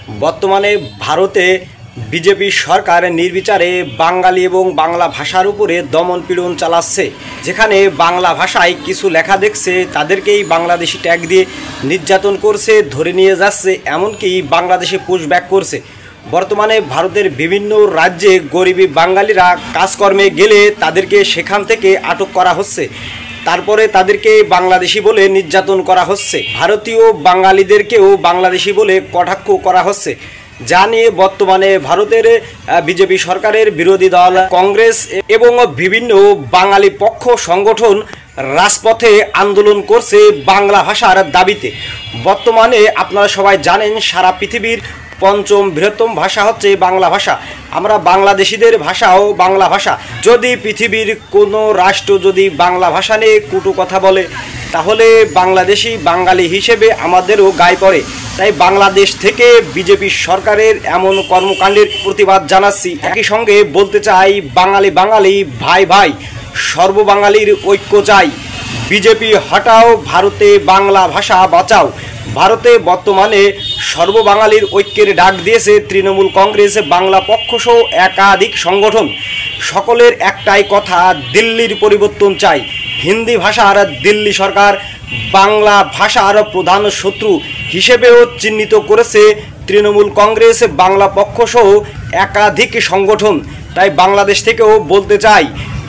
বর্তমানে ভারতে বিজেপি সরকার নির্বিচারে বাঙালি এবং বাংলা ভাষার উপরে দমন-পীড়ন চালাচ্ছে। যেখানে বাংলা ভাষায় কিছু লেখা দেখছে তাদেরকেই বাংলাদেশি ট্যাগ দিয়ে নির্যাতন করছে, ধরে নিয়ে যাচ্ছে, এমনকি বাংলাদেশে পুশব্যাক করছে। বর্তমানে ভারতের বিভিন্ন রাজ্যে গরিবী বাঙালিরা কাজকর্মে গেলে তাদেরকে সেখান থেকে আটক করা হচ্ছে, তারপরে তাদেরকে বাংলাদেশি বলে নির্যাতন করা হচ্ছে। ভারতীয় বাঙালিদেরকেও বাংলাদেশি বলে কটাক্ষ করা হচ্ছে, যা নিয়ে বর্তমানে ভারতের বিজেপি সরকারের বিরোধী দল কংগ্রেস এবং বিভিন্ন বাঙালি পক্ষ সংগঠন রাজপথে আন্দোলন করছে বাংলা ভাষার দাবিতে। বর্তমানে আপনারা সবাই জানেন সারা পৃথিবীর পঞ্চম বৃহত্তম ভাষা হচ্ছে বাংলা ভাষা। আমরা বাংলাদেশিদের ভাষাও বাংলা ভাষা। যদি পৃথিবীর কোনো রাষ্ট্র যদি বাংলা ভাষা নিয়ে কটু কথা বলে তাহলে বাংলাদেশি বাঙালি হিসেবে আমাদেরও গায়ে পড়ে। তাই বাংলাদেশ থেকে বিজেপি সরকারের এমন কর্মকাণ্ডের প্রতিবাদ জানাচ্ছি। একই সঙ্গে বলতে চাই, বাঙালি বাঙালি ভাই ভাই, সর্ববাঙালির ঐক্য চাই। বিজেপি হটাও, ভারতে বাংলা ভাষা বাঁচাও। ভারতে বর্তমানে সর্ববাঙালির ঐক্যের ডাক দিয়েছে তৃণমূল কংগ্রেস, বাংলা পক্ষসহ একাধিক সংগঠন। সকলের একটাই কথা, দিল্লির পরিবর্তন চাই। হিন্দি ভাষার দিল্লি সরকার বাংলা ভাষার প্রধান শত্রু হিসেবেও চিহ্নিত করেছে তৃণমূল কংগ্রেস, বাংলা পক্ষসহ একাধিক সংগঠন। তাই বাংলাদেশ থেকেও বলতে চাই,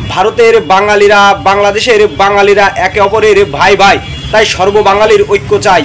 ভারতের বাঙালিরা বাংলাদেশের বাঙালিরা একে অপরের ভাই ভাই, তাই সর্ববাঙালির ঐক্য চাই।